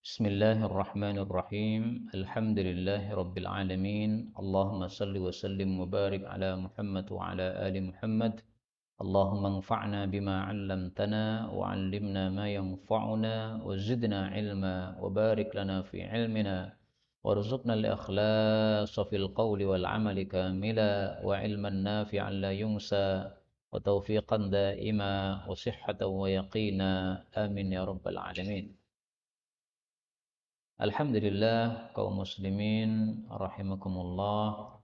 Bismillahirrahmanirrahim. Alhamdulillahi rabbil alamin. Allahumma salli wa sallim wa barik ala Muhammad wa ala ali Muhammad. Allahumma anfa'na bima 'allamtana wa 'allimna ma yanfa'una wa zidna ilma wa barik lana fi ilmina warzuqna al-ikhlasa fil qawli wal 'amali kamila wa ilman nafi'an la yunsa wa tawfiqan da'ima wa sihhatan wa yaqina. Amin ya rabbal alamin. Alhamdulillah kaum muslimin rahimakumullah.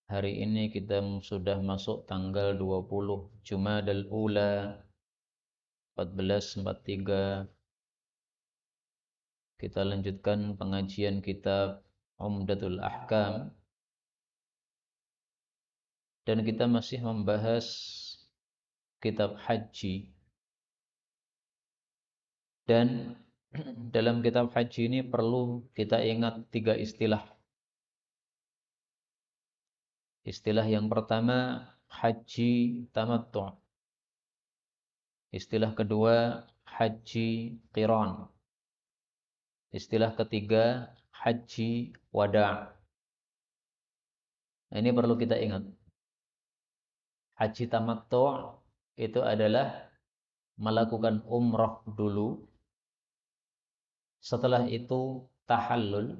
Hari ini kita sudah masuk tanggal 20 Jumadal Ula 1443. Kita lanjutkan pengajian kitab Umdatul Ahkam dan kita masih membahas kitab haji. Dan dalam kitab haji ini perlu kita ingat 3 istilah. Istilah yang pertama haji tamattu'. Istilah kedua haji qiran. Istilah ketiga haji wada'. Ini perlu kita ingat. Haji tamattu' itu adalah melakukan umrah dulu. Setelah itu tahallul.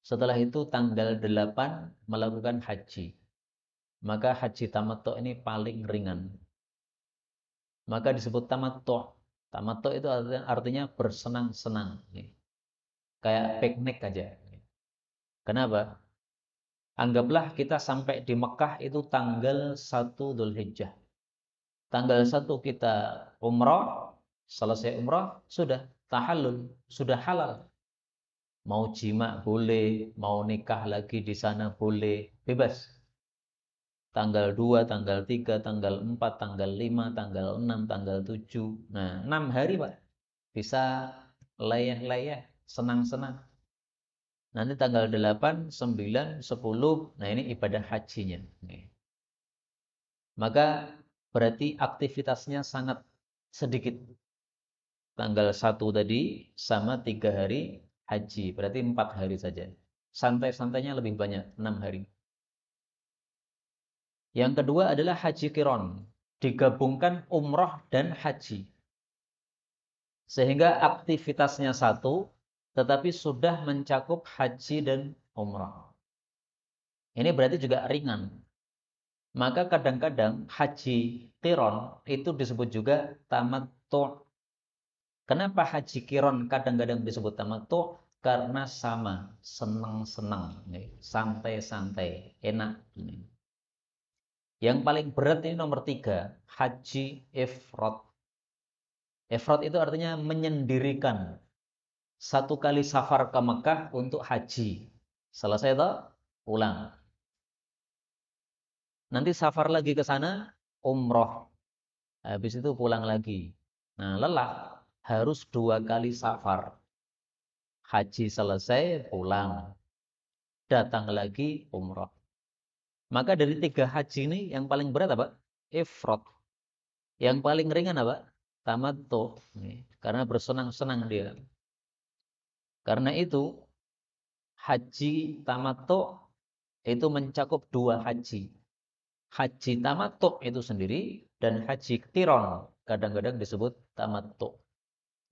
Setelah itu tanggal 8 melakukan haji. Maka haji tamattu' ini paling ringan. Maka disebut tamattu'. Tamattu' itu artinya bersenang-senang. Kayak piknik aja. Kenapa? Anggaplah kita sampai di Mekah itu tanggal 1 Dzulhijjah. Tanggal 1 kita umrah, selesai umrah, sudah tahallul, sudah halal. Mau jima boleh, mau nikah lagi di sana boleh, bebas. Tanggal 2, tanggal 3, tanggal 4, tanggal 5, tanggal 6, tanggal 7. Nah, 6 hari Pak. Bisa layah-layah, senang-senang. Nanti tanggal 8, 9, 10, nah ini ibadah hajinya. Maka berarti aktivitasnya sangat sedikit. Tanggal 1 tadi sama 3 hari haji, berarti 4 hari saja. Santai-santainya lebih banyak, 6 hari. Yang kedua adalah haji qiran, digabungkan umrah dan haji. Sehingga aktivitasnya satu, tetapi sudah mencakup haji dan umrah. Ini berarti juga ringan. Maka kadang-kadang haji qiran itu disebut juga tamattu'. Kenapa haji qiran kadang-kadang disebut tamattu'? Karena sama, senang-senang, santai-santai, enak. Yang paling berat ini nomor 3, haji ifrad. Ifrad itu artinya menyendirikan. Satu kali safar ke Mekah untuk haji. Selesai itu, pulang. Nanti safar lagi ke sana, umroh. Habis itu pulang lagi. Nah, lelah. Harus 2 kali safar. Haji selesai, pulang. Datang lagi, umroh. Maka dari 3 haji ini, yang paling berat apa? Ifrad. Yang paling ringan apa? Tamattu. Karena bersenang-senang dia. Karena itu, haji tamattu itu mencakup 2 haji. Haji tamattu itu sendiri dan haji qiran kadang-kadang disebut tamattu.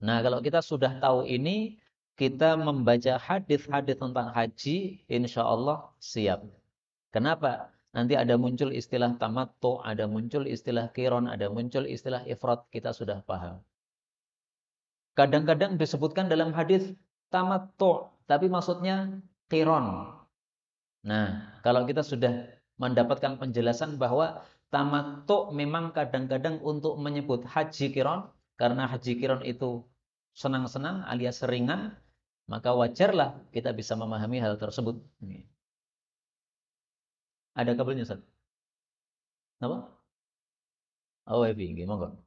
Nah, kalau kita sudah tahu ini, kita membaca hadis-hadis tentang haji, insya Allah siap. Kenapa? Nanti ada muncul istilah tamattu, ada muncul istilah qiran, ada muncul istilah ifrad, kita sudah paham. Kadang-kadang disebutkan dalam hadis tamattu, tapi maksudnya qiran. Nah, kalau kita sudah mendapatkan penjelasan bahwa tamattu memang kadang-kadang untuk menyebut haji qiran, karena haji qiran itu senang-senang alias ringan, maka wajarlah kita bisa memahami hal tersebut. Ada kabelnya, Ustaz? Apa? Oh, wifi, nggih, monggo.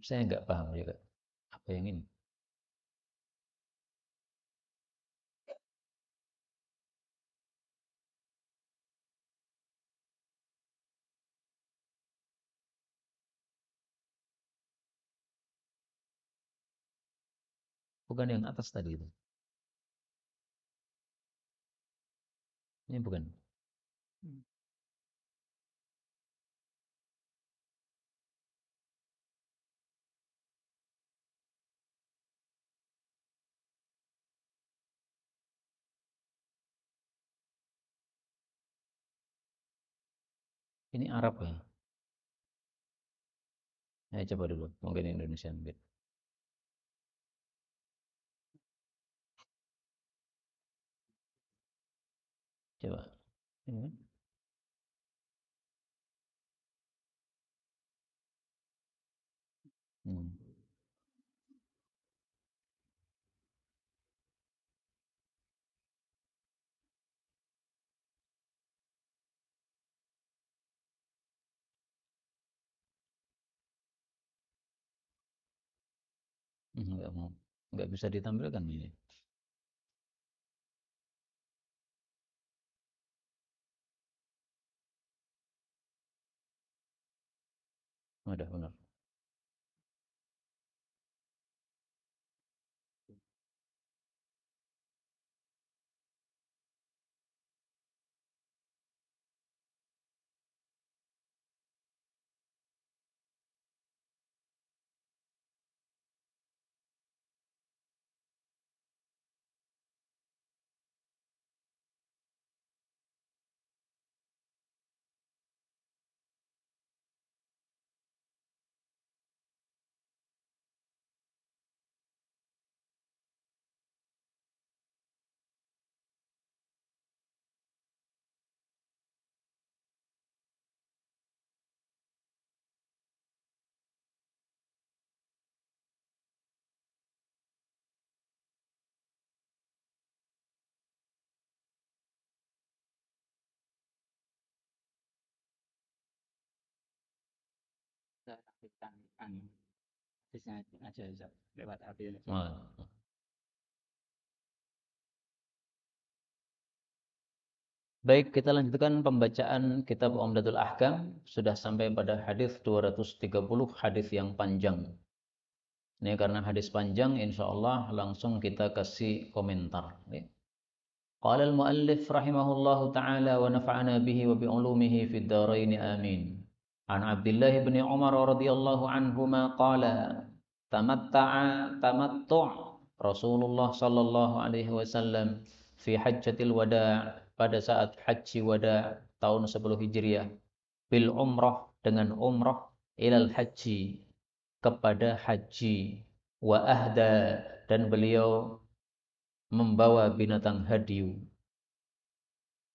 Saya nggak paham juga apa yang ini. Bukan yang atas tadi itu. Ini bukan. Ini Arab ya. Ya, coba dulu. Mungkin Indonesia mungkin. Coba. Ini. Hmm. Enggak mau. Enggak bisa ditampilkan ini. Ada benar. Oh. Baik, kita lanjutkan pembacaan kitab Umdatul Ahkam. Sudah sampai pada hadis 230, hadis yang panjang. Ini karena hadis panjang, insya Allah langsung kita kasih komentar. Qala al-muallif rahimahullahu ta'ala wa nafa'ana bihi wa bi'ulumihi fid dharain amin. An Abdullah bin Umar radhiyallahu anhuma qala tamattu' Rasulullah sallallahu alaihi wasallam fi hajjatil wada' pada saat haji wada' tahun 10 Hijriah bil umrah dengan umrah ilal haji kepada haji wa ahda dan beliau membawa binatang hadiu.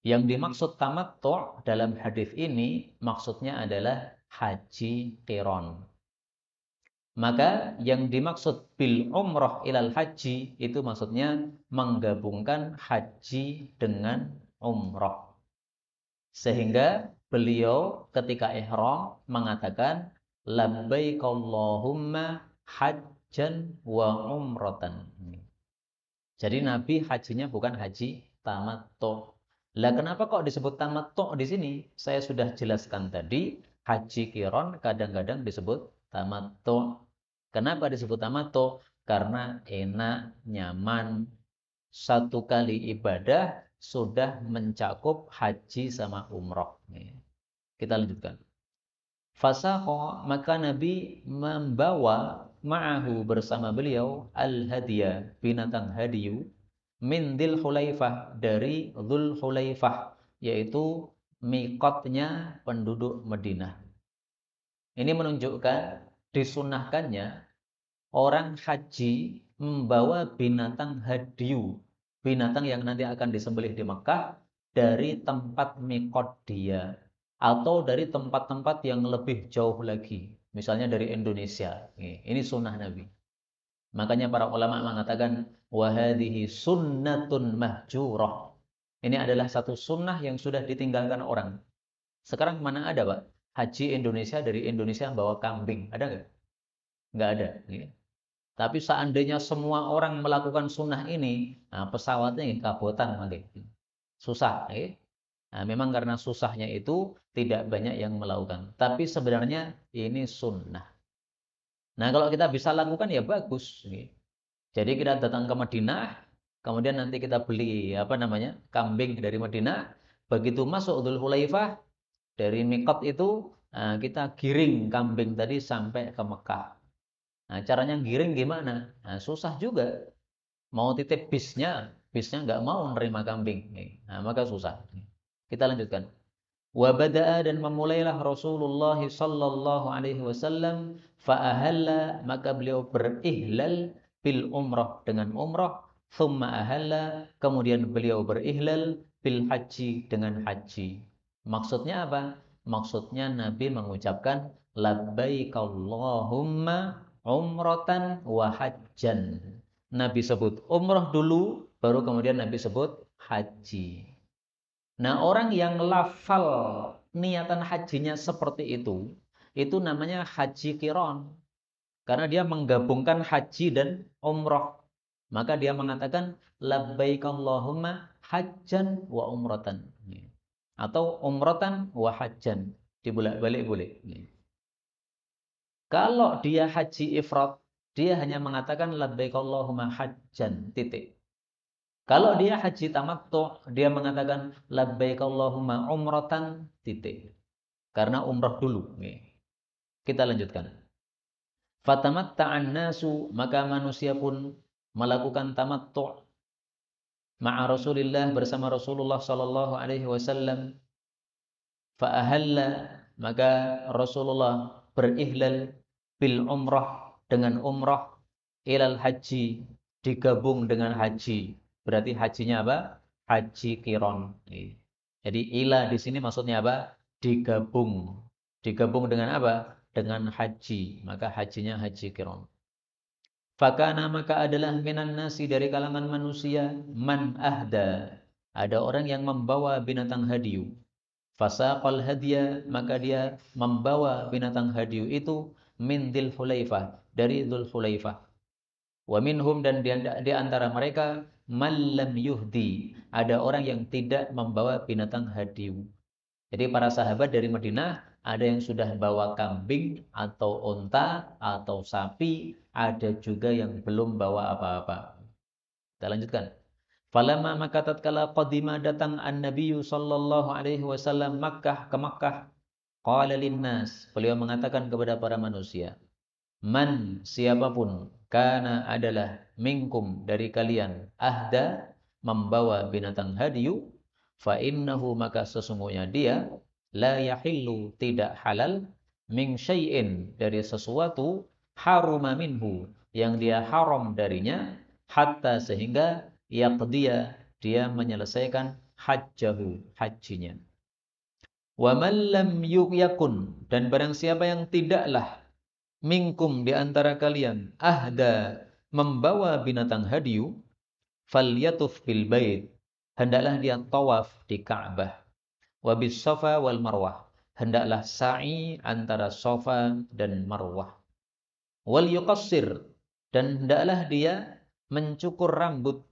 Yang dimaksud tamattu' dalam hadis ini maksudnya adalah haji qiron. Maka yang dimaksud bil umrah ilal haji itu maksudnya menggabungkan haji dengan umrah. Sehingga beliau ketika ihram mengatakan labbaik Allahumma hajjan wa umratan. Jadi Nabi hajinya bukan haji tamattu'. Lah kenapa kok disebut tamattu' di sini? Saya sudah jelaskan tadi, haji qiron kadang-kadang disebut tamattu'. Kenapa disebut tamattu'? Karena enak, nyaman, satu kali ibadah sudah mencakup haji sama umroh. Kita lanjutkan. Fasaqo, maka Nabi membawa ma'ahu bersama beliau al-hadiya, binatang hadiyu min Dzul Hulaifah, dari Dzul Hulaifah, yaitu miqatnya penduduk Madinah. Ini menunjukkan disunahkannya orang haji membawa binatang hadiyu, binatang yang nanti akan disembelih di Mekah dari tempat miqat dia atau dari tempat-tempat yang lebih jauh lagi, misalnya dari Indonesia. Ini sunnah Nabi. Makanya para ulama mengatakan wahadihi sunnatun mahjurah. Ini adalah satu sunnah yang sudah ditinggalkan orang. Sekarang mana ada, Pak? Haji Indonesia dari Indonesia bawa kambing, ada nggak? Nggak ada. Tapi seandainya semua orang melakukan sunnah ini, nah pesawatnya kabotan nanti. Susah. Nah, memang karena susahnya itu tidak banyak yang melakukan. Tapi sebenarnya ini sunnah. Nah, kalau kita bisa lakukan ya bagus. Jadi kita datang ke Madinah, kemudian nanti kita beli kambing dari Madinah. Begitu masuk Dzul Hulaifah dari mikot itu, kita giring kambing tadi sampai ke Mekah. Nah, caranya giring gimana? Nah, susah juga. Mau titip bisnya nggak mau menerima kambing. Nah, maka susah. Kita lanjutkan. Wa bada'a, dan memulailah Rasulullah sallallahu alaihi wasallam, fa ahalla, maka beliau berihlal bil umrah, dengan umrah, thumma ahalla, kemudian beliau berihlal bil haji, dengan haji. Maksudnya apa? Maksudnya Nabi mengucapkan labbaik Allahumma umratan wa hajjan. Nabi sebut umrah dulu, baru kemudian Nabi sebut haji. Nah, orang yang lafal niatan hajinya seperti itu namanya haji qiron. Karena dia menggabungkan haji dan umrah. Maka dia mengatakan labbaik Allahumma hajjan wa umratan. Atau umratan wa hajjan. Dibolak-balik boleh. Kalau dia haji ifrat, dia hanya mengatakan labbaik Allahumma hajjan, titik. Kalau dia haji tamattu, dia mengatakan labbaik Allahumma umratan, titik. Karena umrah dulu. Kita lanjutkan. Fatamatta'an nasu, maka manusia pun melakukan tamattu' ma'a Rasulillah, bersama Rasulullah sallallahu alaihi wasallam. Fa'ahalla, maka Rasulullah berihlal bil umrah, dengan umrah, ilal haji, digabung dengan haji. Berarti hajinya apa? Haji qiron. Jadi ila di sini maksudnya apa? Digabung. Digabung dengan apa? Dengan haji. Maka hajinya haji qiron. Fakana, maka adalah minan nasi, dari kalangan manusia, man ahda. Ada orang yang membawa binatang hadiu. Fasaqal hadiya, maka dia membawa binatang hadiu itu min Dzul Hulaifah, dari Dzul Hulaifah. Wa minhum, dan di antara mereka, man lam yuhdi, ada orang yang tidak membawa binatang hadiu. Jadi para sahabat dari Madinah, ada yang sudah bawa kambing atau unta atau sapi, ada juga yang belum bawa apa-apa. Kita lanjutkan. Falamma, maka tatkala qadima, datang an-nabiyyu sallallahu alaihi wasallam Makkah, ke Makkah, qala linnas, beliau mengatakan kepada para manusia, man, siapapun, kana, adalah, minkum, dari kalian, ahda, membawa binatang hadiyu, fa innahu, maka sesungguhnya dia, la yahillu, tidak halal, min syai'in, dari sesuatu, haruma minhu, yang dia haram darinya, hatta, sehingga, yaqdiya, dia menyelesaikan hajjahu, hajinya. Wa man lam yakun, dan barang siapa yang tidaklah, minkum, di antara kalian, ahda, membawa binatang hadiu, falyatuf bil bait, hendaklah dia tawaf di Ka'bah, wa bis Safa wal Marwah, hendaklah sa'i antara Safa dan Marwah, wal yuqassir, dan hendaklah dia mencukur rambut,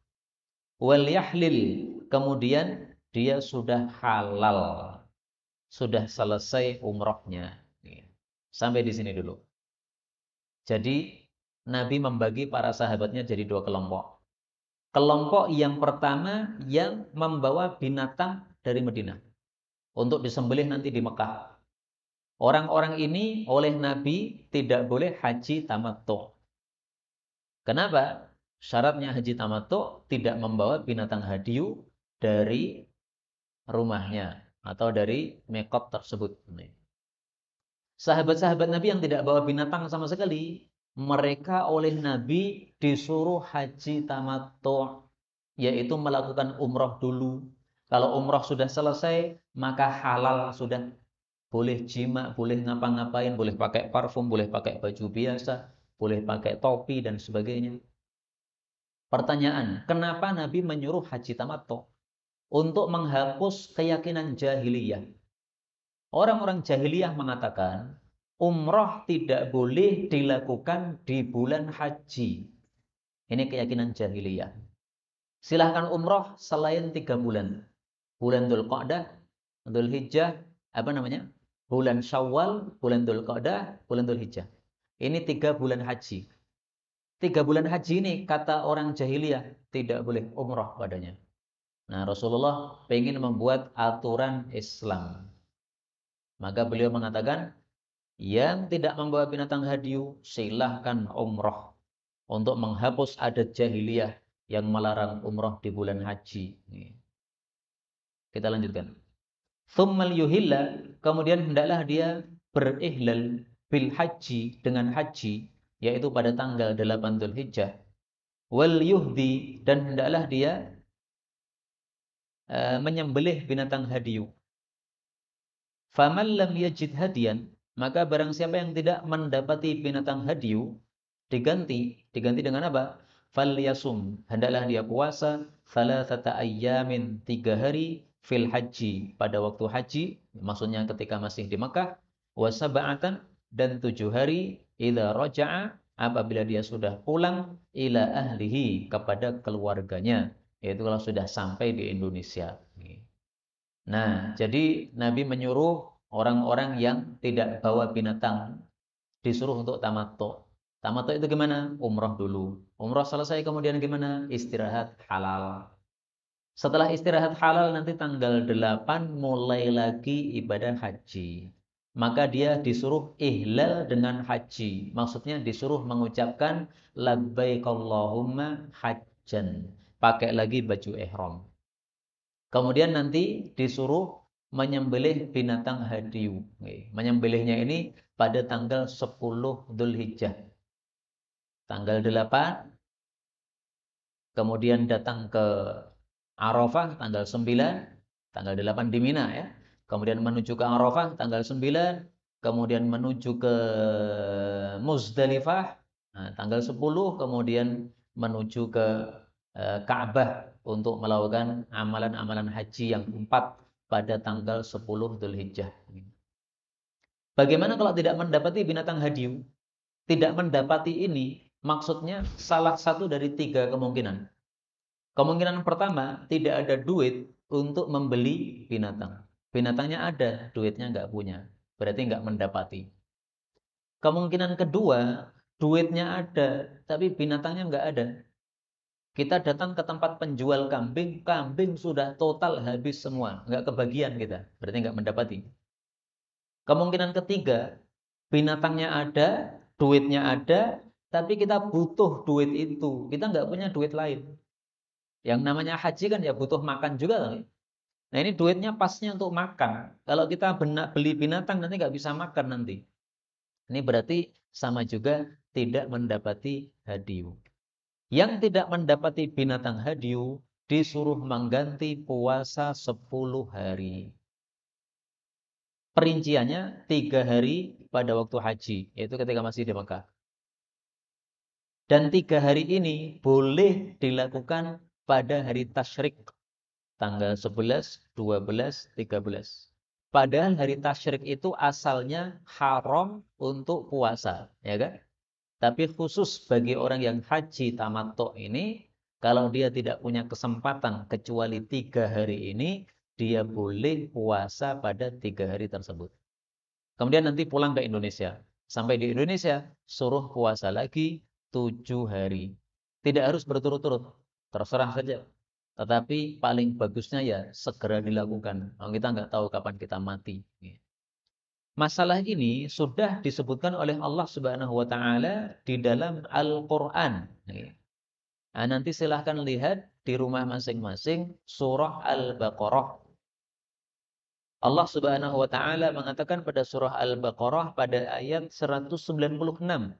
wal yahlil, kemudian dia sudah halal, sudah selesai umrahnya. Sampai di sini dulu. Jadi Nabi membagi para sahabatnya jadi dua kelompok. Kelompok yang pertama yang membawa binatang dari Madinah untuk disembelih nanti di Mekah. Orang-orang ini oleh Nabi tidak boleh haji tamattu. Kenapa? Syaratnya haji tamattu tidak membawa binatang hadiu dari rumahnya atau dari mikot tersebut. Sahabat-sahabat Nabi yang tidak bawa binatang sama sekali, mereka oleh Nabi disuruh haji tamattu, yaitu melakukan umroh dulu. Kalau umroh sudah selesai, maka halal sudah. Boleh jima, boleh ngapa-ngapain, boleh pakai parfum, boleh pakai baju biasa, boleh pakai topi, dan sebagainya. Pertanyaan, kenapa Nabi menyuruh haji tamattu? Untuk menghapus keyakinan jahiliyah. Orang-orang jahiliyah mengatakan, umroh tidak boleh dilakukan di bulan haji. Ini keyakinan jahiliyah. Silahkan umroh selain 3 bulan. Bulan Dzulqa'dah, Dzulhijjah, bulan Syawal, bulan Dzulqa'dah, bulan Dzulhijjah. Ini 3 bulan haji. 3 bulan haji ini kata orang jahiliyah tidak boleh umrah padanya. Nah, Rasulullah ingin membuat aturan Islam. Maka beliau mengatakan, yang tidak membawa binatang hadiu, silahkan umrah. Untuk menghapus adat jahiliyah yang melarang umrah di bulan haji. Kita lanjutkan. Thummal yuhilla, kemudian hendaklah dia berihlal bil haji, dengan haji, yaitu pada tanggal 8 Dzulhijjah. Wal yuhdi, dan hendaklah dia menyembelih binatang hadiu. Faman lam yajid hadiyan, maka barang siapa yang tidak mendapati binatang hadiu, diganti dengan apa? Falyasum, hendaklah dia puasa thalathata ayyamin, 3 hari fil haji, pada waktu haji, maksudnya ketika masih di Makkah, wa sab'atan, dan 7 hari idza raja'a, apabila dia sudah pulang ila ahlihi, kepada keluarganya, yaitu kalau sudah sampai di Indonesia. Nah, jadi Nabi menyuruh orang-orang yang tidak bawa binatang disuruh untuk tamattu. Tamattu itu gimana? Umrah dulu. Umrah selesai kemudian gimana? Istirahat halal. Setelah istirahat halal nanti tanggal 8 mulai lagi ibadah haji. Maka dia disuruh ihlal dengan haji. Maksudnya disuruh mengucapkan labbaik Allahumma hajjan. Pakai lagi baju ihram. Kemudian nanti disuruh menyembelih binatang hadiu. Menyembelihnya ini pada tanggal 10 Dzulhijjah. Tanggal 8, kemudian datang ke Arafah tanggal 9, tanggal 8 di Mina ya. Kemudian menuju ke Arafah tanggal 9, kemudian menuju ke Muzdalifah tanggal 10, kemudian menuju ke Ka'bah untuk melakukan amalan-amalan haji yang 4 pada tanggal 10 Dzulhijjah. Bagaimana kalau tidak mendapati binatang hadiu? Tidak mendapati ini maksudnya salah satu dari 3 kemungkinan. Kemungkinan pertama, tidak ada duit untuk membeli binatang. Binatangnya ada, duitnya nggak punya. Berarti nggak mendapati. Kemungkinan kedua, duitnya ada, tapi binatangnya nggak ada. Kita datang ke tempat penjual kambing, kambing sudah total habis semua, nggak kebagian kita, berarti nggak mendapati. Kemungkinan ketiga, binatangnya ada, duitnya ada, tapi kita butuh duit itu, kita nggak punya duit lain. Yang namanya haji kan ya butuh makan juga. Nah ini duitnya pasnya untuk makan. Kalau kita beli binatang nanti nggak bisa makan nanti. Ini berarti sama juga tidak mendapati hadiu. Yang tidak mendapati binatang hadiu disuruh mengganti puasa 10 hari. Perinciannya 3 hari pada waktu haji, yaitu ketika masih di Mekah. Dan 3 hari ini boleh dilakukan pada hari tasyrik, tanggal 11, 12, 13. Padahal hari tasyrik itu asalnya haram untuk puasa, ya kan? Tapi khusus bagi orang yang haji tamattu ini, kalau dia tidak punya kesempatan kecuali 3 hari ini, dia boleh puasa pada 3 hari tersebut. Kemudian nanti pulang ke Indonesia. Sampai di Indonesia, suruh puasa lagi 7 hari. Tidak harus berturut-turut, terserah saja. Tetapi paling bagusnya ya segera dilakukan. Kita nggak tahu kapan kita mati. Masalah ini sudah disebutkan oleh Allah Subhanahu wa taala di dalam Al-Qur'an. Nah, nanti silahkan lihat di rumah masing-masing surah Al-Baqarah. Allah Subhanahu wa taala mengatakan pada surah Al-Baqarah pada ayat 196.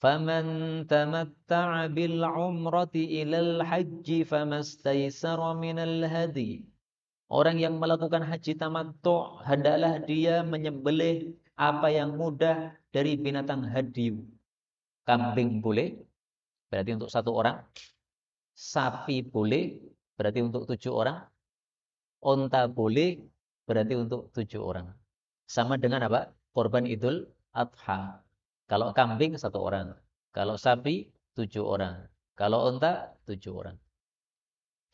Faman tamatta'a bil 'umrati ilal hajji famastaysara minal hadi. Orang yang melakukan haji tamattu, hendaklah dia menyembelih apa yang mudah dari binatang hadiu. Kambing boleh, berarti untuk 1 orang. Sapi boleh, berarti untuk 7 orang. Unta boleh, berarti untuk 7 orang. Sama dengan apa? Korban Idul Adha. Kalau kambing 1 orang. Kalau sapi 7 orang. Kalau unta 7 orang.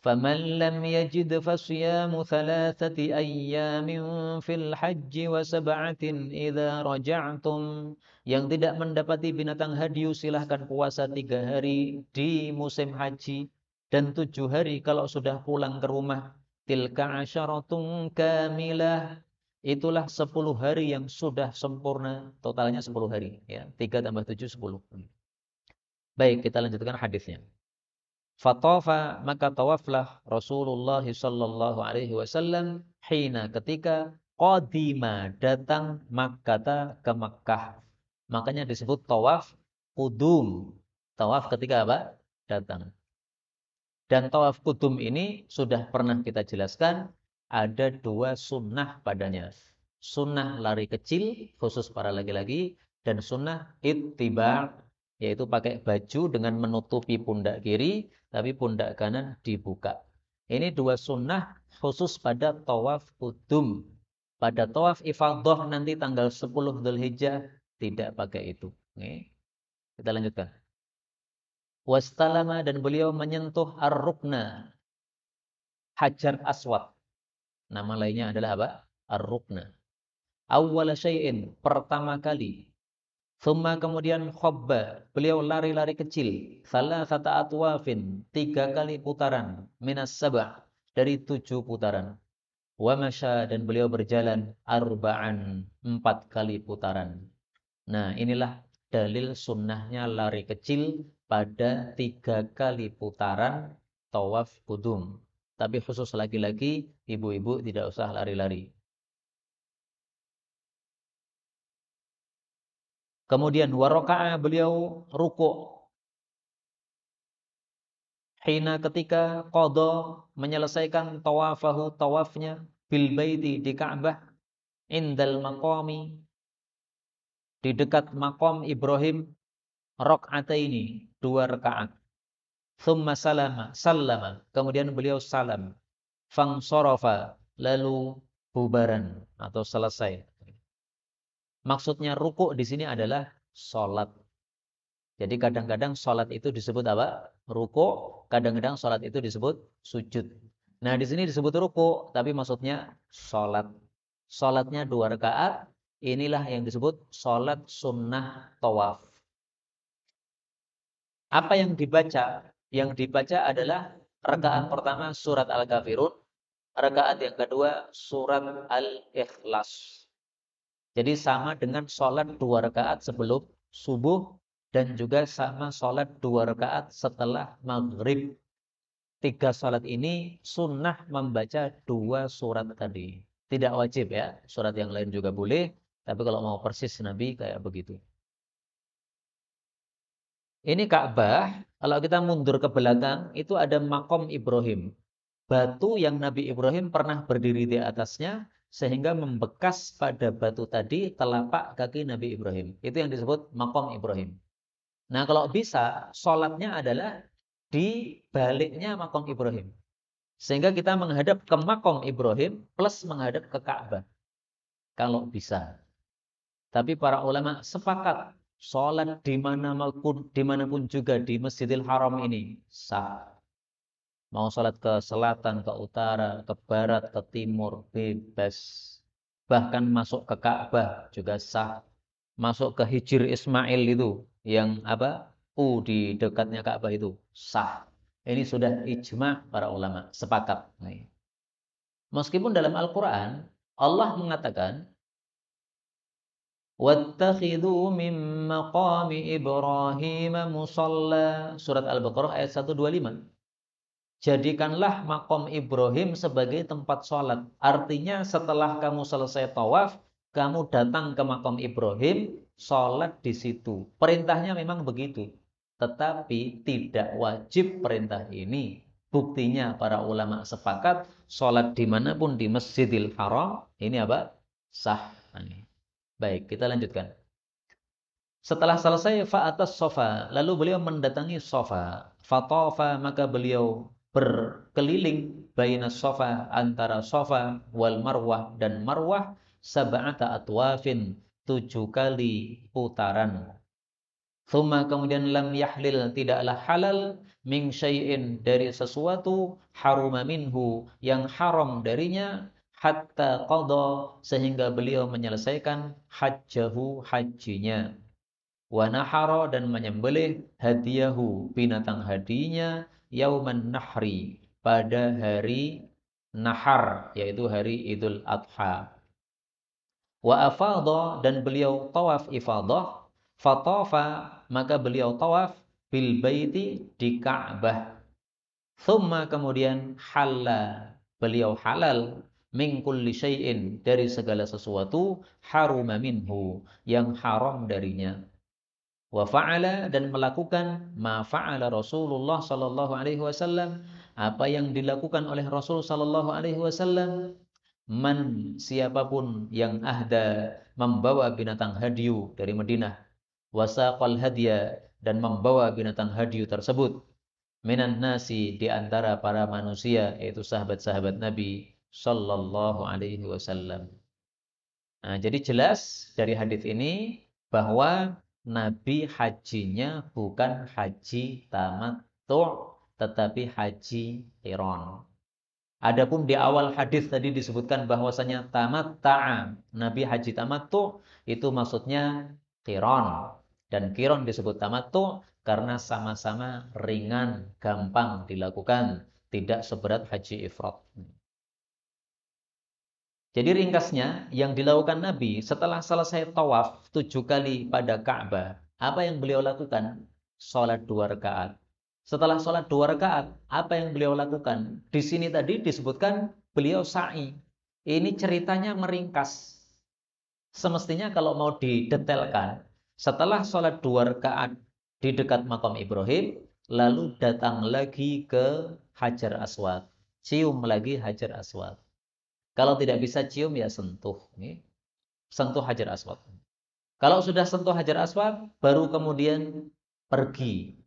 فَمَنْ لَمْ يَجِدْ فَصِيَامُ ثَلَاثَةِ أَيَّامٍ فِي الْحَجِّ وَسَبْعَةٍ إِذَا رَجَعْتُمْ. Yang tidak mendapati binatang hadyu, silahkan puasa 3 hari di musim haji dan 7 hari kalau sudah pulang ke rumah. Tilka asyaratun kamilah. Itulah 10 hari yang sudah sempurna. Totalnya 10 hari. Ya, 3 tambah 7, 10. Baik, kita lanjutkan hadisnya. Fatafa, maka tawaflah Rasulullah sallallahu alaihi wasallam hina, ketika qadima, datang Makkah, ke Makkah. Makanya disebut tawaf qudum. Tawaf ketika apa? Datang. Dan tawaf qudum ini sudah pernah kita jelaskan, ada 2 sunnah padanya. Sunnah lari kecil khusus para laki-laki, dan sunnah ittiba', yaitu pakai baju dengan menutupi pundak kiri tapi pundak kanan dibuka. Ini 2 sunnah khusus pada tawaf qudum. Pada tawaf ifadah nanti tanggal 10 Dzulhijjah tidak pakai itu. Oke. Kita lanjutkan. Wastalama, dan beliau menyentuh ar-rukna, Hajar Aswad. Nama lainnya adalah apa? Ar-rukna. Awwala syai'in, pertama kali. Thumma, kemudian khobba, beliau lari-lari kecil. Salasata atwafin, 3 kali putaran. Minas sabah, dari 7 putaran. Wa masya, dan beliau berjalan arba'an, 4 kali putaran. Nah, inilah dalil sunnahnya lari kecil pada 3 kali putaran tawaf qudum. Tapi khusus laki-laki, ibu-ibu tidak usah lari-lari. Kemudian waroka'a, beliau ruku'. Hina, ketika qadha, menyelesaikan tawafahu, tawafnya, bil baiti, di Ka'bah, indal maqami, di dekat maqam Ibrahim, rakaataini, 2 rakaat. Thumma sallama, kemudian beliau salam. Fangsorofa, lalu bubaran atau selesai. Maksudnya ruku' di sini adalah sholat. Jadi kadang-kadang sholat itu disebut apa? Ruku', kadang-kadang sholat itu disebut sujud. Nah, di sini disebut ruku', tapi maksudnya sholat. Sholatnya 2 rakaat, inilah yang disebut sholat sunnah tawaf. Apa yang dibaca? Yang dibaca adalah rakaat pertama surat Al-Kafirun, rakaat yang kedua surat Al-Ikhlas. Jadi sama dengan sholat 2 rakaat sebelum subuh, dan juga sama sholat 2 rakaat setelah maghrib. 3 sholat ini sunnah membaca 2 surat tadi. Tidak wajib ya, surat yang lain juga boleh, tapi kalau mau persis Nabi kayak begitu. Ini Ka'bah, kalau kita mundur ke belakang, itu ada makom Ibrahim. Batu yang Nabi Ibrahim pernah berdiri di atasnya, sehingga membekas pada batu tadi telapak kaki Nabi Ibrahim. Itu yang disebut makom Ibrahim. Nah, kalau bisa, sholatnya adalah di baliknya makom Ibrahim. Sehingga kita menghadap ke makom Ibrahim plus menghadap ke Ka'bah. Kalau bisa. Tapi para ulama sepakat, sholat dimanapun juga di Masjidil Haram ini sah. Mau sholat ke selatan, ke utara, ke barat, ke timur, bebas. Bahkan masuk ke Ka'bah juga sah. Masuk ke Hijr Ismail itu, yang apa? Di dekatnya Ka'bah itu, sah. Ini sudah ijma para ulama, sepakat. Meskipun dalam Al-Quran, Allah mengatakan, وَاتَّخِذُوا مِن مَّقَامِ إِبْرَاهِيمَ مُصَلًّى. Surat Al-Baqarah ayat 125. Jadikanlah makom Ibrahim sebagai tempat sholat. Artinya setelah kamu selesai tawaf, kamu datang ke makom Ibrahim, sholat di situ. Perintahnya memang begitu. Tetapi tidak wajib perintah ini. Buktinya para ulama sepakat, sholat dimanapun di Masjidil Haram, ini apa? Sah. Baik, kita lanjutkan. Setelah selesai fa'atas sofa, lalu beliau mendatangi sofa. Fatafa, maka beliau berkeliling baina sofa, antara sofa wal marwah dan marwah, sab'ata atwafin, 7 kali putaran. Thumma kemudian lam yahlil, tidaklah halal min syai'in, dari sesuatu, haruma minhu, yang haram darinya, hatta qada, sehingga beliau menyelesaikan hajjahu, hajinya, wa nahara, dan menyembelih hadiyahu, binatang hadinya, yauman nahri, pada hari nahar, yaitu hari Idul Adha. Wa afadha, dan beliau tawaf ifadah, fatafa, maka beliau tawaf, bil baiti, di Ka'bah. Thumma kemudian halla, beliau halal, min kulli syai'in, dari segala sesuatu, haruma minhu, yang haram darinya. Wa fa'ala, dan melakukan ma fa'ala Rasulullah sallallahu alaihi wasallam, apa yang dilakukan oleh Rasul sallallahu alaihi wasallam. Man, siapapun yang ahda, membawa binatang hadiu dari Madinah, wasaqal hadiya, dan membawa binatang hadiu tersebut, minan nasi, di antara para manusia, yaitu sahabat-sahabat Nabi sallallahu alaihi wasallam. Nah, jadi jelas dari hadis ini bahwa Nabi hajinya bukan haji tamattu', tetapi haji qiran. Adapun di awal hadis tadi disebutkan bahwasanya tamatta'a, Nabi haji tamattu, itu maksudnya qiran. Dan qiran disebut tamattu karena sama-sama ringan, gampang dilakukan, tidak seberat haji ifrad. Jadi ringkasnya, yang dilakukan Nabi setelah selesai tawaf 7 kali pada Ka'bah, apa yang beliau lakukan? Sholat 2 rakaat. Setelah sholat 2 rakaat, apa yang beliau lakukan? Di sini tadi disebutkan beliau sa'i. Ini ceritanya meringkas. Semestinya kalau mau didetailkan, setelah sholat 2 rakaat di dekat makam Ibrahim, lalu datang lagi ke Hajar Aswad. Cium lagi Hajar Aswad. Kalau tidak bisa cium, ya sentuh. Sentuh Hajar Aswad. Kalau sudah sentuh Hajar Aswad, baru kemudian pergi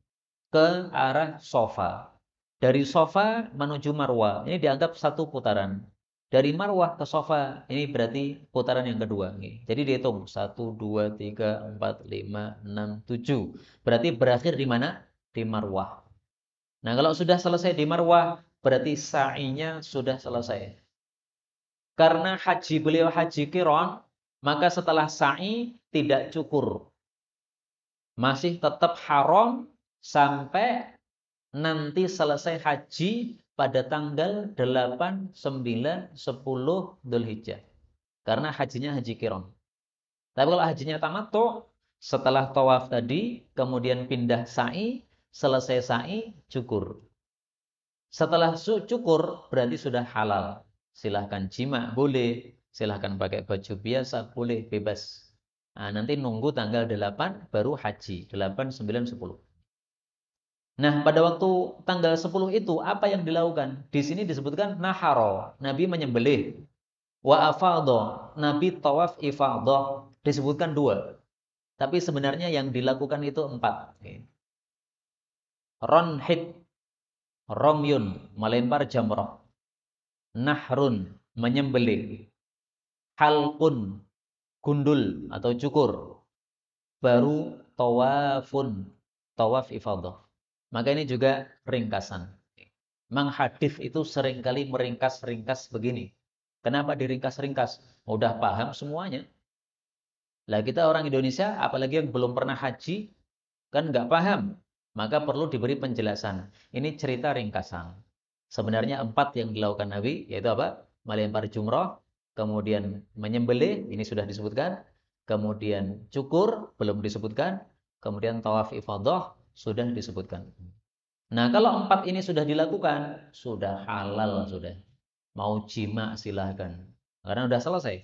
ke arah Sofa. Dari Sofa menuju Marwah, ini dianggap satu putaran. Dari Marwah ke Sofa, ini berarti putaran yang kedua. Jadi dihitung, 1, 2, 3, 4, 5, 6, 7. Berarti berakhir di mana? Di Marwah. Nah, kalau sudah selesai di Marwah, berarti sa'inya sudah selesai. Karena haji beliau haji qiran, maka setelah sa'i tidak cukur. Masih tetap haram sampai nanti selesai haji pada tanggal 8, 9, 10 Dzulhijjah. Karena hajinya haji qiran. Tapi kalau hajinya tamattu, setelah tawaf tadi, kemudian pindah sa'i, selesai sa'i, cukur. Setelah cukur, berarti sudah halal. Silahkan jima, boleh. Silahkan pakai baju biasa, boleh, bebas. Nah, nanti nunggu tanggal 8, baru haji. 8, 9, 10. Nah, pada waktu tanggal 10 itu, apa yang dilakukan? Di sini disebutkan naharo. Nabi menyembelih. Wa afadho. Nabi tawaf ifadho. Disebutkan 2. Tapi sebenarnya yang dilakukan itu 4. Ronhid. Romyun, melempar jamrah. Nahrun, menyembelih. Halqun, gundul atau cukur. Baru tawafun, tawaf ifadah. Maka ini juga ringkasan. Memang hadis itu seringkali meringkas-ringkas begini. Kenapa diringkas-ringkas? Udah paham semuanya. Lah kita orang Indonesia, apalagi yang belum pernah haji, kan nggak paham. Maka perlu diberi penjelasan. Ini cerita ringkasan. Sebenarnya 4 yang dilakukan Nabi, yaitu apa? Melempar jumrah, kemudian menyembelih, ini sudah disebutkan. Kemudian cukur, belum disebutkan. Kemudian tawaf ifadah, sudah disebutkan. Nah, kalau 4 ini sudah dilakukan, sudah halal, sudah. Mau jima silahkan. Karena sudah selesai.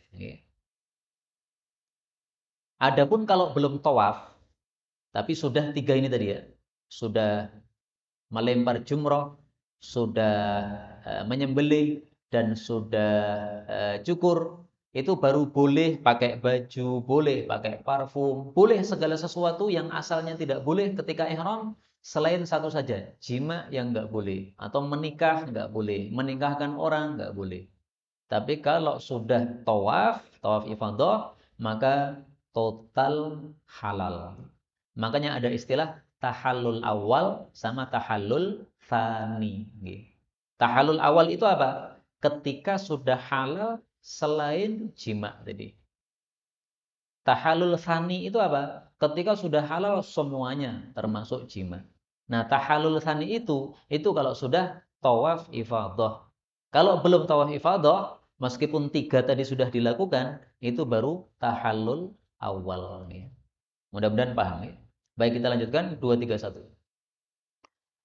Adapun kalau belum tawaf, tapi sudah 3 ini tadi ya. Sudah melempar jumroh, sudah menyembelih, dan sudah cukur, itu baru boleh pakai baju, boleh pakai parfum, boleh segala sesuatu yang asalnya tidak boleh ketika ihram, selain satu saja, jima yang nggak boleh, atau menikah nggak boleh, menikahkan orang nggak boleh. Tapi kalau sudah tawaf, tawaf ifadah, maka total halal. Makanya ada istilah tahallul awal sama tahallul tsani. Tahallul awal itu apa? Ketika sudah halal selain jima tadi. Tahallul tsani itu apa? Ketika sudah halal semuanya termasuk jima. Nah, tahallul tsani itu kalau sudah tawaf ifadah. Kalau belum tawaf ifadah, meskipun 3 tadi sudah dilakukan, itu baru tahallul awal nih. Mudah-mudahan paham ya. Baik, kita lanjutkan 2 3 1.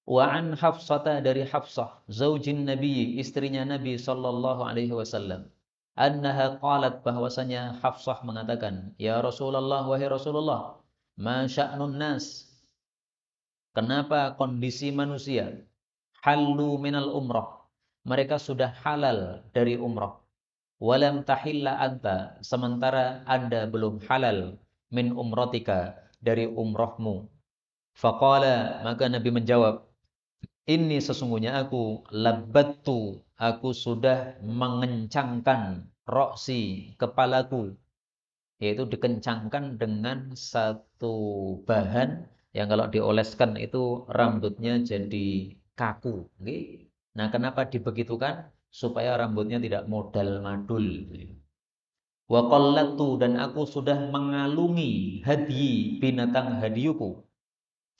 Wa an Hafsata, dari Hafsah, zaujin Nabi, istrinya Nabi sallallahu alaihi wasallam. Annaha qalat, bahwasanya Hafsah mengatakan, ya Rasulullah, wahai Rasulullah, ma sya'nun nas, kenapa kondisi manusia, halu minal umrah, mereka sudah halal dari umrah, walam tahilla anta, sementara Anda belum halal, min umratika, dari umrahmu. Faqala, maka Nabi menjawab, ini sesungguhnya aku labbattu, aku sudah mengencangkan roksi, kepalaku, yaitu dikencangkan dengan satu bahan yang kalau dioleskan itu rambutnya jadi kaku. Nah, kenapa dibegitukan? Supaya rambutnya tidak modal madul. Wa qallatu, dan aku sudah mengalungi hadyi, binatang hadiyuku.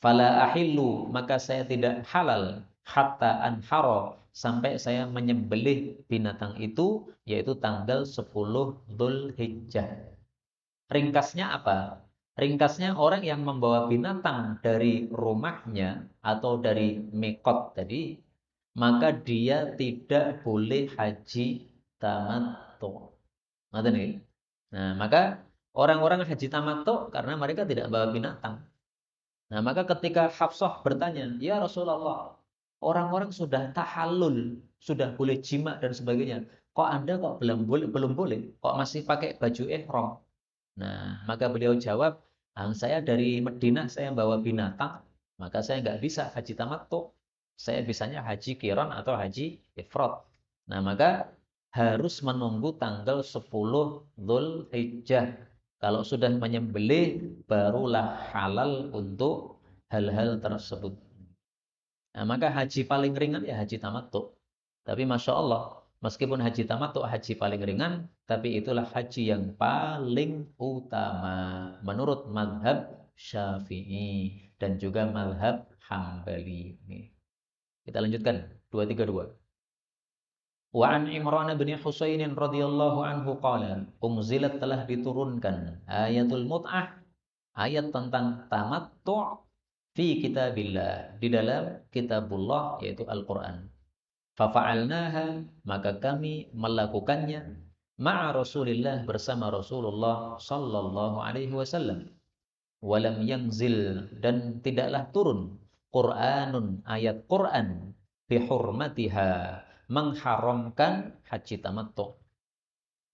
Fala ahillu, maka saya tidak halal hatta anharo, sampai saya menyembelih binatang itu, yaitu tanggal 10 Dzulhijjah. Ringkasnya apa? Ringkasnya, orang yang membawa binatang dari rumahnya atau dari mikot tadi, maka dia tidak boleh haji tamattu. Ngerti nih? Nah, maka orang-orang haji tamattu karena mereka tidak bawa binatang. Nah, maka ketika Hafsah bertanya, ya Rasulullah, orang-orang sudah tahallul, sudah boleh jima dan sebagainya. Kok Anda kok belum boleh? Kok masih pakai baju ihram? Nah, maka beliau jawab, saya dari Madinah, saya bawa binatang, maka saya nggak bisa haji tamattu. Saya bisanya haji qiran atau haji ifrad. Nah, maka harus menunggu tanggal 10 Dzulhijjah. Kalau sudah menyembelih, barulah halal untuk hal-hal tersebut. Nah, maka haji paling ringan ya haji tamattu. Tapi Masya Allah, meskipun haji tamattu haji paling ringan, tapi itulah haji yang paling utama menurut madhab Syafi'i dan juga madhab Hambali. Kita lanjutkan 232. Wa an Imran bin Husainin radhiyallahu anhu qala, unzilat, telah diturunkan ayatul mut'ah, ayat tentang tamattu' fi kitabillah, di dalam kitabullah yaitu Al-Qur'an. Fafa'alnaha, maka kami melakukannya, ma'a Rasulillah, bersama Rasulullah sallallahu alaihi wasallam. Walam yanzil, dan tidaklah turun, Qur'anun, ayat Qur'an, bihurmatiha, mengharamkan haji tamattu.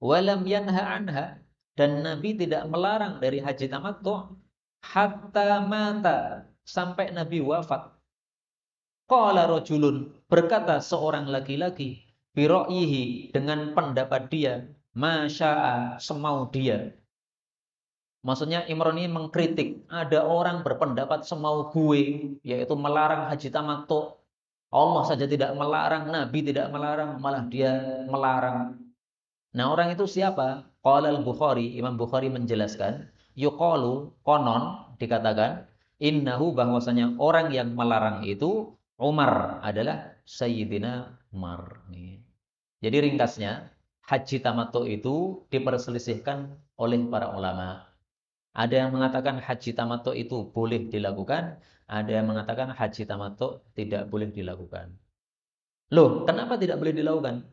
Walam yanha anha, dan Nabi tidak melarang dari haji tamattu hatta mata, sampai Nabi wafat. Qala rajulun, berkata seorang laki-laki, bira'yihi, dengan pendapat dia, masya'a, semau dia. Maksudnya Imran ini mengkritik, ada orang berpendapat semau gue, yaitu melarang haji tamattu. Allah saja tidak melarang, Nabi tidak melarang, malah dia melarang. Nah, orang itu siapa? Qala al-Bukhari, Imam Bukhari menjelaskan, yuqalu, konon dikatakan, innahu, bahwasanya orang yang melarang itu Umar, adalah Sayyidina Umar. Jadi ringkasnya, haji tamattu itu diperselisihkan oleh para ulama. Ada yang mengatakan haji tamattu itu boleh dilakukan, ada yang mengatakan haji tamattu tidak boleh dilakukan. Loh, kenapa tidak boleh dilakukan?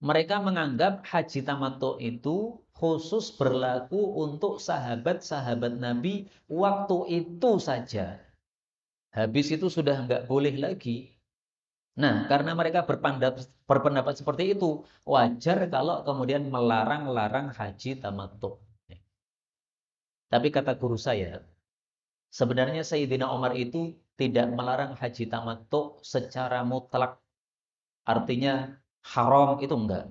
Mereka menganggap haji tamattu itu khusus berlaku untuk sahabat-sahabat Nabi waktu itu saja. Habis itu sudah nggak boleh lagi. Nah, karena mereka berpendapat seperti itu, wajar kalau kemudian melarang-larang haji tamattu. Tapi kata guru saya, sebenarnya Sayyidina Umar itu tidak melarang haji tamattu secara mutlak. Artinya haram itu enggak.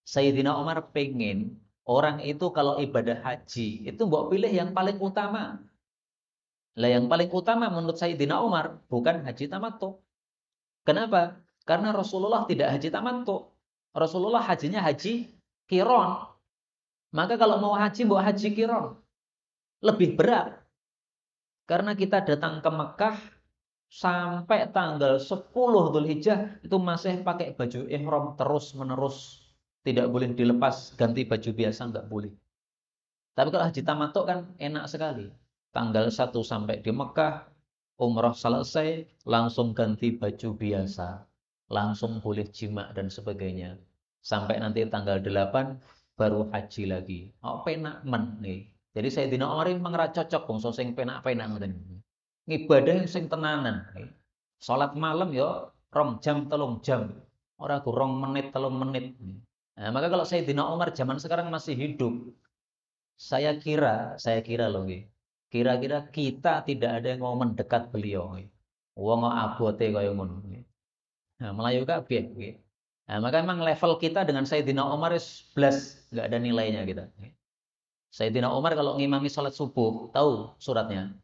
Sayyidina Umar pengen orang itu kalau ibadah haji itu mbok pilih yang paling utama. Lah yang paling utama menurut Sayyidina Umar bukan haji tamattu. Kenapa? Karena Rasulullah tidak haji tamattu. Rasulullah hajinya haji qiron. Maka kalau mau haji, bawa haji qiron. Lebih berat. Karena kita datang ke Mekah sampai tanggal 10 Dzulhijjah itu masih pakai baju ihram terus menerus. Tidak boleh dilepas, ganti baju biasa nggak boleh. Tapi kalau haji tamattu kan enak sekali. Tanggal 1 sampai di Mekah, umroh selesai, langsung ganti baju biasa. Langsung boleh jima dan sebagainya. Sampai nanti tanggal 8 baru haji lagi. Oh, penak men nih. Jadi Sayyidina Umar memang ra cocok bangsa sing penak-penak ngoten. Ngibadah sing tenanan. Salat malam ya 2 jam 3 jam. Ora go 2 menit 3 menit. Nah, maka kalau Sayyidina Umar zaman sekarang masih hidup, saya kira loh, kira-kira kita tidak ada yang mau mendekat beliau. Wong abote kaya ngono. Nah, Melayu kabeh. Nah, maka memang level kita dengan Sayyidina Umar is blas, nggak ada nilainya kita. Sayyidina Umar kalau ngimami sholat subuh, tahu suratnya?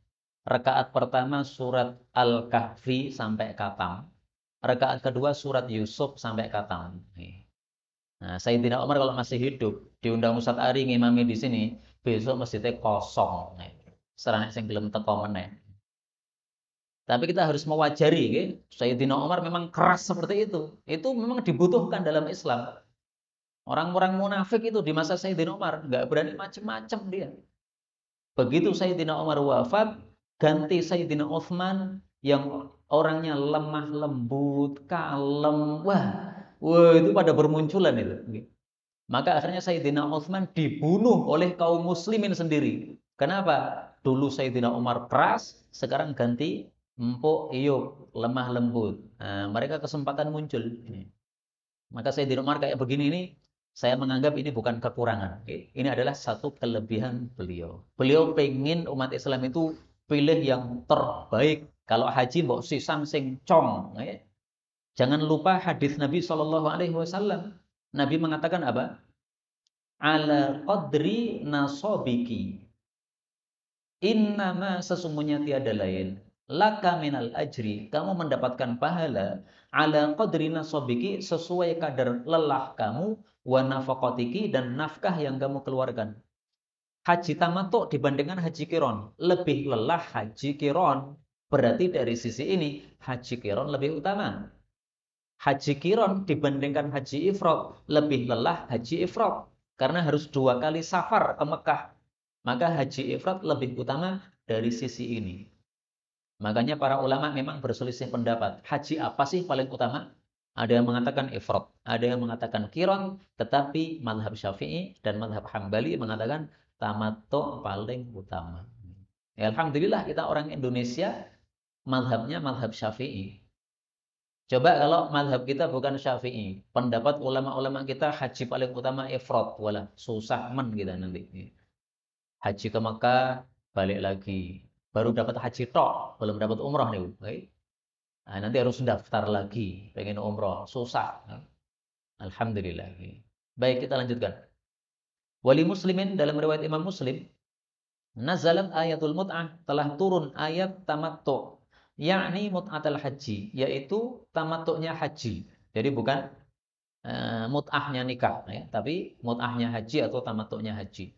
Rakaat pertama surat Al-Kahfi sampai Katam. Rakaat kedua surat Yusuf sampai Katam. Nah, Sayyidina Umar kalau masih hidup, diundang Ustadz Ari ngimami di sini, besok masjidnya kosong. Serana sing gelem teko meneh. Tapi kita harus mewajari, Sayyidina Umar memang keras seperti itu. Itu memang dibutuhkan dalam Islam. Orang-orang munafik itu di masa Sayyidina Umar nggak berani macam-macam dia. Begitu Sayyidina Umar wafat, ganti Sayyidina Utsman yang orangnya lemah lembut, kalem. Wah, itu pada bermunculan itu. Maka akhirnya Sayyidina Utsman dibunuh oleh kaum muslimin sendiri. Kenapa? Dulu Sayyidina Umar keras, sekarang ganti empuk, iyuk, lemah lembut. Nah, mereka kesempatan muncul. Maka Sayyidina Umar kayak begini ini, saya menganggap ini bukan kekurangan. Ini adalah satu kelebihan beliau. Beliau pengen umat Islam itu pilih yang terbaik. Kalau haji mbok sisan sing cong. Jangan lupa hadis Nabi Shallallahu Alaihi Wasallam. Nabi mengatakan apa? Ala qadri nasobiki. Innama sesungguhnya tiada lain. Laka minal ajri. Kamu mendapatkan pahala. Ala qadri nasobiki. Sesuai kadar lelah kamu. Wa nafakotiki. Dan nafkah yang kamu keluarkan. Haji tamattu dibandingkan haji qiron. Lebih lelah haji qiron. Berarti dari sisi ini. Haji qiron lebih utama. Haji qiron dibandingkan haji ifrad. Lebih lelah haji ifrad. Karena harus 2 kali safar ke Mekah. Maka haji ifrad lebih utama dari sisi ini. Makanya para ulama memang berselisih pendapat. Haji apa sih paling utama? Ada yang mengatakan ifrad, ada yang mengatakan qiron, tetapi mazhab Syafi'i dan mazhab Hambali mengatakan tamattu paling utama. Ya, alhamdulillah kita orang Indonesia mazhabnya mazhab Syafi'i. Coba kalau mazhab kita bukan Syafi'i, pendapat ulama-ulama kita haji paling utama ifrad, wala susah men kita nanti. Haji ke Mekah, balik lagi. Baru dapat haji tok, belum dapat umroh nih. Nah, nanti harus daftar lagi, pengen umroh, susah. Alhamdulillah. Baik, kita lanjutkan. Wali muslimin dalam riwayat Imam Muslim, nazalat ayatul mut'ah, telah turun ayat tamattu, yakni mut'atul haji, yaitu tamattu'nya haji. Jadi bukan mut'ahnya nikah, tapi mut'ahnya haji atau tamattu'nya haji.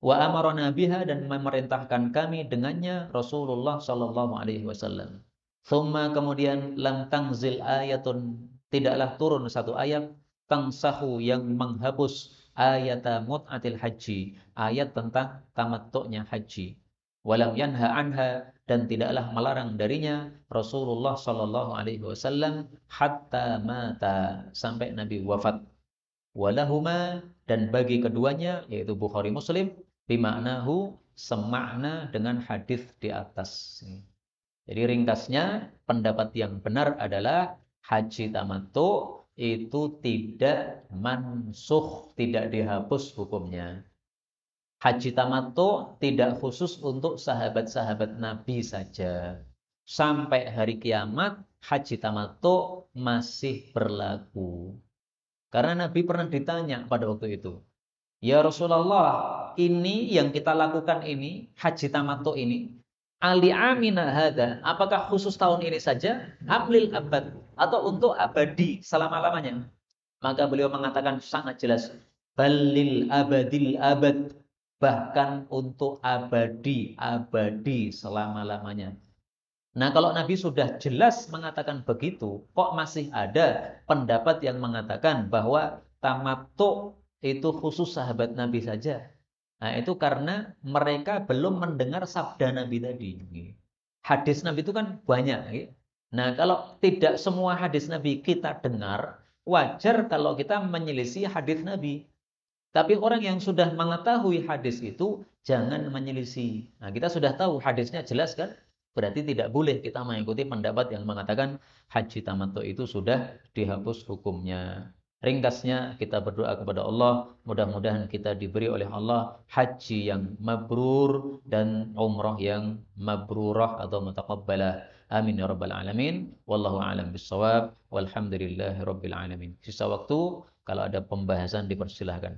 Wa amarona biha, dan memerintahkan kami dengannya Rasulullah sallallahu alaihi wasallam. Thumma kemudian lam tangzil ayatun, tidaklah turun satu ayat tangsahu yang menghapus ayata mut'atil haji, ayat tentang tamattu'nya haji. Walam yanha anha, dan tidaklah melarang darinya Rasulullah sallallahu alaihi wasallam hatta mata, sampai Nabi wafat. Walahuma, dan bagi keduanya yaitu Bukhari Muslim, bimaknahu, semakna dengan hadis di atas. Jadi ringkasnya pendapat yang benar adalah haji tamattu itu tidak mansukh, tidak dihapus hukumnya. Haji tamattu tidak khusus untuk sahabat-sahabat Nabi saja. Sampai hari kiamat haji tamattu masih berlaku. Karena Nabi pernah ditanya pada waktu itu, ya Rasulullah, ini yang kita lakukan ini, haji tamattu ini, Ali amina hada, apakah khusus tahun ini saja? Amlil abad, atau untuk abadi selama-lamanya? Maka beliau mengatakan sangat jelas, balil abadil abad, bahkan untuk abadi selama-lamanya. Nah, kalau Nabi sudah jelas mengatakan begitu, kok masih ada pendapat yang mengatakan bahwa tamattu itu khusus sahabat Nabi saja? Nah, itu karena mereka belum mendengar sabda Nabi tadi. Hadis Nabi itu kan banyak. Nah, kalau tidak semua hadis Nabi kita dengar, wajar kalau kita menyelisih hadis Nabi. Tapi orang yang sudah mengetahui hadis itu jangan menyelisih. Nah, kita sudah tahu hadisnya jelas kan? Berarti tidak boleh kita mengikuti pendapat yang mengatakan haji tamattu itu sudah dihapus hukumnya. Ringkasnya kita berdoa kepada Allah, mudah-mudahan kita diberi oleh Allah haji yang mabrur dan umrah yang mabrurah atau mutaqabbalah. Amin ya rabbal alamin. Wallahu a'lam bissawab. Walhamdulillahi rabbil alamin. Sisa waktu kalau ada pembahasan dipersilahkan.